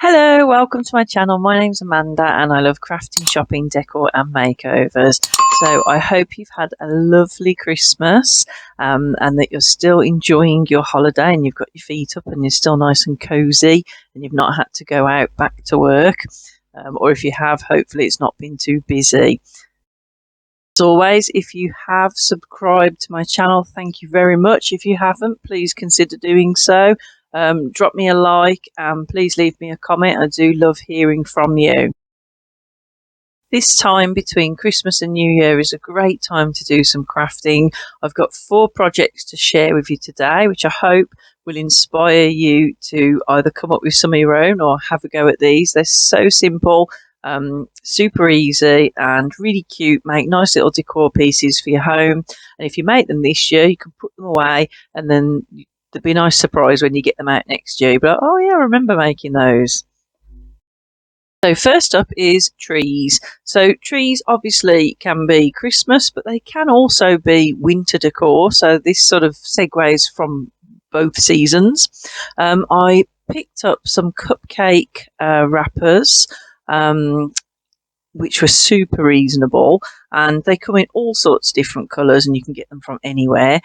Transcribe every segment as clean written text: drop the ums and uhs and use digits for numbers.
Hello, welcome to my channel. My name's Amanda and I love crafting, shopping, decor and makeovers. So I hope you've had a lovely Christmas and that you're still enjoying your holiday and you've got your feet up and you're still nice and cozy and you've not had to go out back to work. Or if you have, hopefully it's not been too busy. As always, if you have subscribed to my channel, thank you very much. If you haven't, please consider doing so. Drop me a like and please leave me a comment. I do love hearing from you. This time between Christmas and New Year is a great time to do some crafting. I've got 4 projects to share with you today, which I hope will inspire you to either come up with some of your own or have a go at these. They're so simple, super easy and really cute. Make nice little decor pieces for your home. And if you make them this year, you can put them away and then there'll be a nice surprise when you get them out next year. But oh yeah, I remember making those. So first up is trees. So trees obviously can be Christmas, but they can also be winter decor. So this sort of segues from both seasons. I picked up some cupcake wrappers, which were super reasonable, and they come in all sorts of different colours and you can get them from anywhere.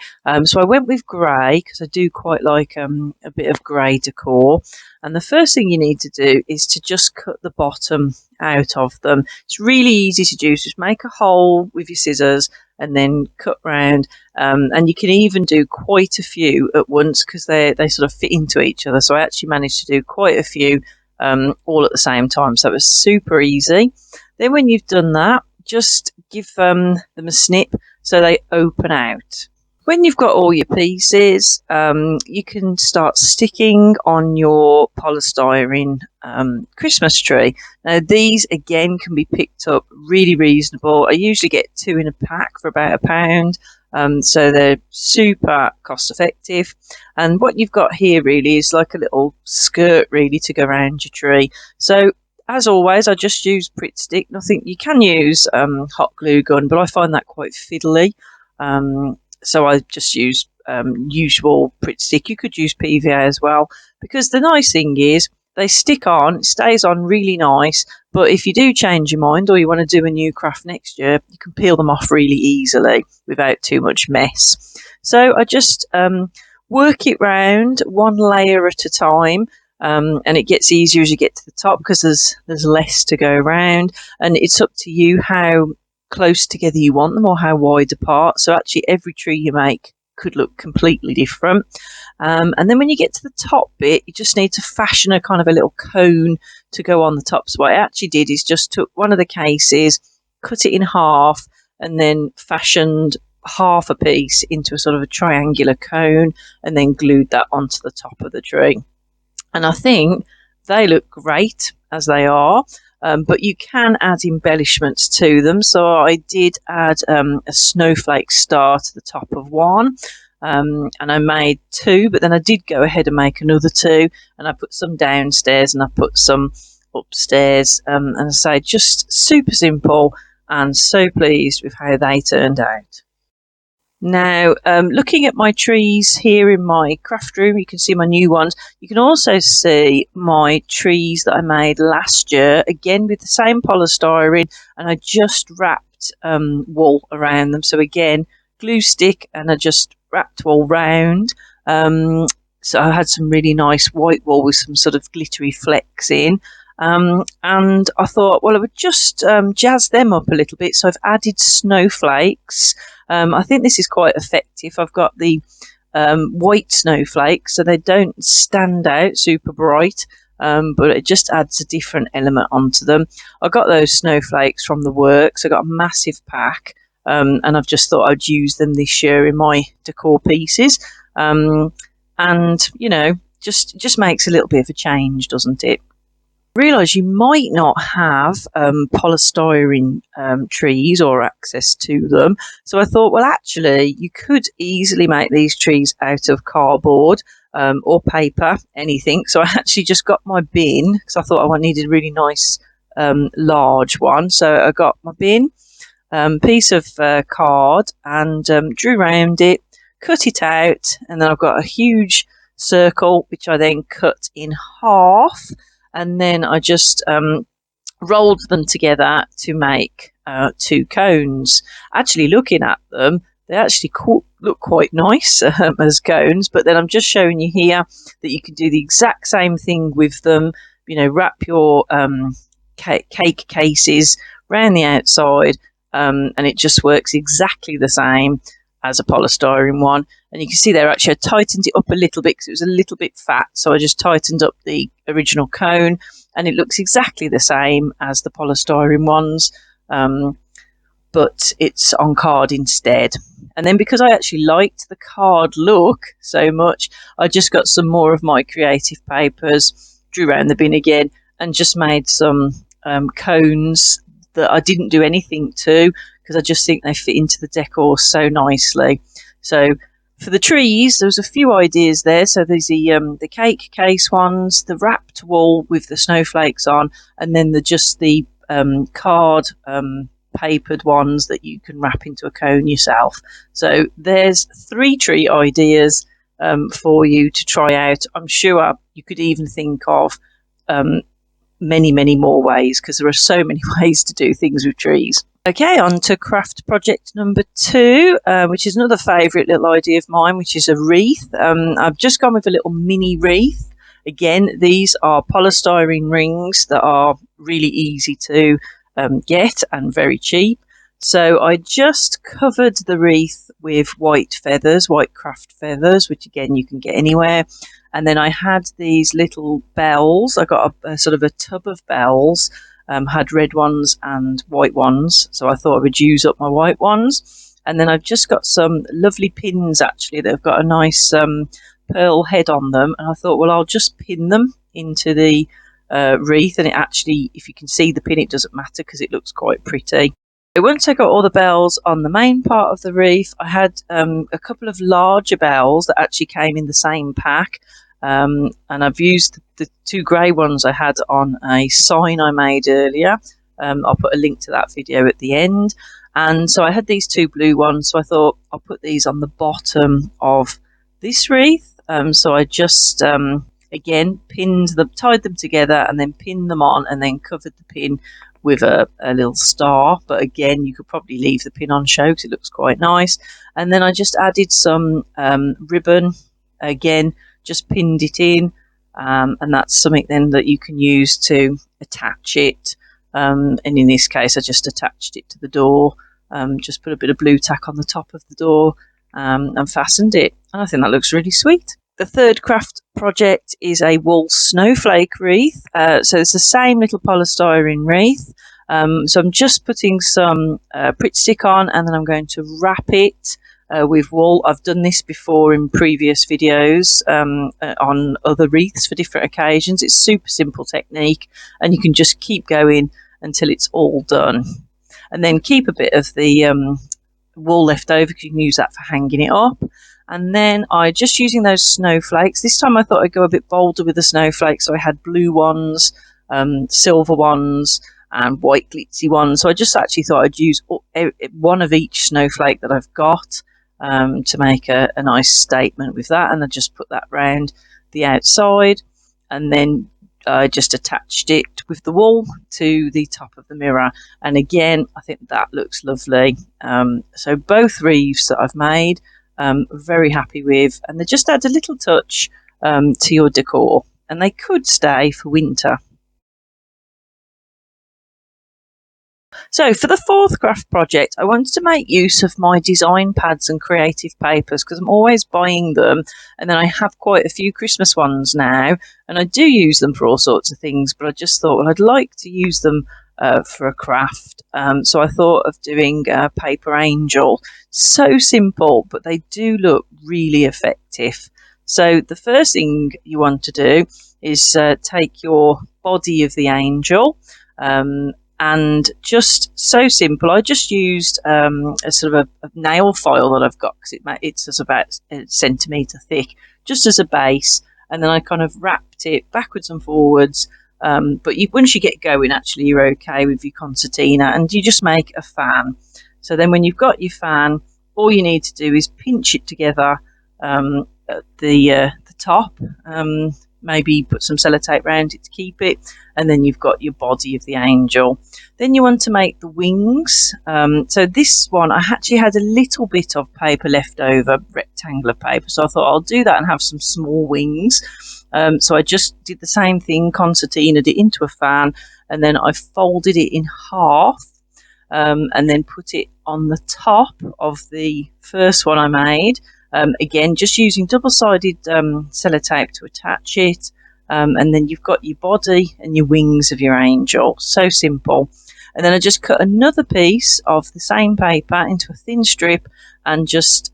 So I went with grey because I do quite like a bit of grey decor. And the first thing you need to do is to just cut the bottom out of them. It's really easy to do. Just make a hole with your scissors and then cut round. And you can even do quite a few at once because they sort of fit into each other. So I actually managed to do quite a few all at the same time. So it was super easy. Then when you've done that, just give them a snip so they open out. When you've got all your pieces, you can start sticking on your polystyrene Christmas tree. Now these again can be picked up really reasonable. I usually get 2 in a pack for about £1. So they're super cost effective. And what you've got here really is like a little skirt really to go around your tree. So as always, I just use Pritt Stick. Nothing, you can use hot glue gun, but I find that quite fiddly. So I just use usual Pritt Stick. You could use PVA as well, because the nice thing is they stick on, it stays on really nice, but if you do change your mind or you want to do a new craft next year, you can peel them off really easily without too much mess. So I just work it round one layer at a time. And it gets easier as you get to the top because there's less to go around, and it's up to you how close together you want them or how wide apart. So actually every tree you make could look completely different. And then when you get to the top bit, you just need to fashion a kind of a little cone to go on the top. So what I actually did is just took one of the cases, cut it in half, and then fashioned half a piece into a sort of a triangular cone and then glued that onto the top of the tree. And I think they look great as they are, but you can add embellishments to them. So I did add a snowflake star to the top of one, and I made 2, but then I did go ahead and make another 2, and I put some downstairs and I put some upstairs, and I say just super simple and so pleased with how they turned out. Now, looking at my trees here in my craft room, you can see my new ones. You can also see my trees that I made last year, again with the same polystyrene, and I just wrapped wool around them. So again, glue stick, and I just wrapped wool round. So I had some really nice white wool with some sort of glittery flecks in. And I thought, well, I would just jazz them up a little bit. So I've added snowflakes. I think this is quite effective. I've got the white snowflakes, so they don't stand out super bright, but it just adds a different element onto them. I got those snowflakes from the works. I got a massive pack, and I've just thought I'd use them this year in my decor pieces. And, you know, just makes a little bit of a change, doesn't it? Realise you might not have polystyrene trees or access to them, so I thought, well, actually you could easily make these trees out of cardboard or paper, anything. So I actually just got my bin because I thought I needed a really nice large one. So I got my bin, piece of card, and drew around it, cut it out, and then I've got a huge circle which I then cut in half. and then I just rolled them together to make 2 cones. Actually, looking at them, they actually look quite nice as cones, but then I'm just showing you here that you can do the exact same thing with them. You know, wrap your cake cases around the outside, and it just works exactly the same as a polystyrene one. And you can see there, actually I tightened it up a little bit because it was a little bit fat, so I just tightened up the original cone, and it looks exactly the same as the polystyrene ones, but it's on card instead. And then because I actually liked the card look so much, I just got some more of my creative papers, drew around the bin again, and just made some cones that I didn't do anything to, because I just think they fit into the decor so nicely. So for the trees, there was a few ideas there. So there's the cake case ones, the wrapped wool with the snowflakes on, and then the card papered ones that you can wrap into a cone yourself. So there's 3 tree ideas for you to try out. I'm sure you could even think of many more ways, because there are so many ways to do things with trees. Okay, on to craft project number 2, which is another favourite little idea of mine, which is a wreath. I've just gone with a little mini wreath. Again, these are polystyrene rings that are really easy to get and very cheap. So I just covered the wreath with white feathers, white craft feathers, which again you can get anywhere. And then I had these little bells. I got a sort of a tub of bells, had red ones and white ones. So I thought I would use up my white ones. And then I've just got some lovely pins, actually, that have got a nice pearl head on them. And I thought, well, I'll just pin them into the wreath. And it actually, if you can see the pin, it doesn't matter because it looks quite pretty. Once I got all the bells on the main part of the wreath, I had a couple of larger bells that actually came in the same pack. And I've used the 2 grey ones I had on a sign I made earlier. I'll put a link to that video at the end. And so I had these 2 blue ones, so I thought I'll put these on the bottom of this wreath. So I just, again, tied them together and then pinned them on, and then covered the pin with a little star. But again, you could probably leave the pin on show because it looks quite nice. And then I just added some ribbon, again, just pinned it in, and that's something then that you can use to attach it. And in this case, I just attached it to the door, just put a bit of blue tack on the top of the door, and fastened it. And I think that looks really sweet. The third craft project is a wool snowflake wreath. So it's the same little polystyrene wreath. So I'm just putting some Pritt stick on, and then I'm going to wrap it with wool. I've done this before in previous videos on other wreaths for different occasions. It's super simple technique, and you can just keep going until it's all done. And then keep a bit of the wool left over because you can use that for hanging it up. And then I just using those snowflakes. This time I thought I'd go a bit bolder with the snowflakes. So I had blue ones, silver ones, and white glitzy ones. So I just actually thought I'd use one of each snowflake that I've got to make a nice statement with that. And I just put that round the outside, and then I just attached it with the wool to the top of the mirror. And again, I think that looks lovely. So both wreaths that I've made, very happy with, and they just add a little touch to your decor, and they could stay for winter. So for the 4th craft project, I wanted to make use of my design pads and creative papers because I'm always buying them, and then I have quite a few Christmas ones now, and I do use them for all sorts of things, but I just thought, well, I'd like to use them for a craft. So I thought of doing a paper angel. So simple, but they do look really effective. So the first thing you want to do is take your body of the angel, and just so simple. I just used a sort of a nail file that I've got because it's about a centimetre thick, just as a base, and then I kind of wrapped it backwards and forwards. But once you get going, actually, you're okay with your concertina, and you just make a fan. So then when you've got your fan, all you need to do is pinch it together at the top, maybe put some sellotape around it to keep it, and then you've got your body of the angel. Then you want to make the wings. So this one, I actually had a little bit of paper left over, rectangular paper, so I thought I'll do that and have some small wings. So I just did the same thing, concertinaed it into a fan, and then I folded it in half, and then put it on the top of the first one I made. Again, just using double-sided sellotape to attach it, and then you've got your body and your wings of your angel. So simple. And then I just cut another piece of the same paper into a thin strip and just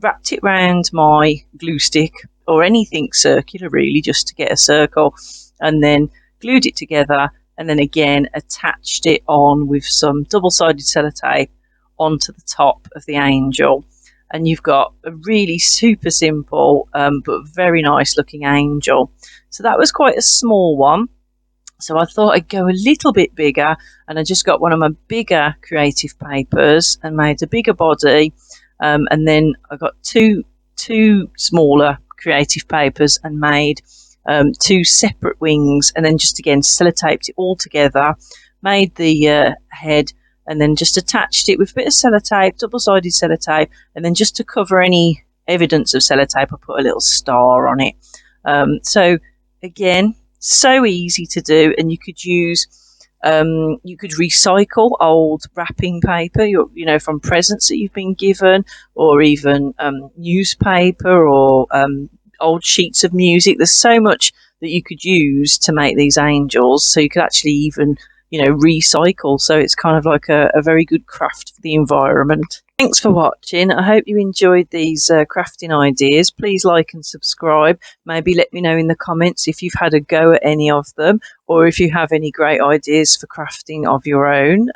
wrapped it round my glue stick, or anything circular really, just to get a circle, and then glued it together, and then again attached it on with some double-sided sellotape onto the top of the angel. And you've got a really super simple but very nice looking angel. So that was quite a small one, so I thought I'd go a little bit bigger, and I just got one of my bigger creative papers and made a bigger body, and then I got two smaller creative papers and made two separate wings, and then just again sellotaped it all together, made the head, and then just attached it with a bit of sellotape, double-sided sellotape, and then just to cover any evidence of sellotape, I put a little star on it. So again, so easy to do, and you could use, you could recycle old wrapping paper, from presents that you've been given, or even newspaper, or old sheets of music. There's so much that you could use to make these angels, so you could actually even recycle. So it's kind of like a very good craft for the environment. Thanks for watching. I hope you enjoyed these crafting ideas. Please like and subscribe. Maybe let me know in the comments if you've had a go at any of them, or if you have any great ideas for crafting of your own.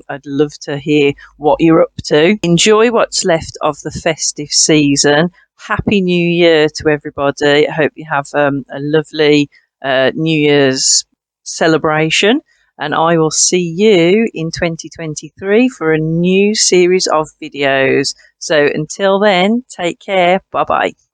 I'd love to hear what you're up to. Enjoy what's left of the festive season. Happy New Year to everybody. I hope you have a lovely New Year's celebration, and I will see you in 2023 for a new series of videos. So until then, take care. Bye bye.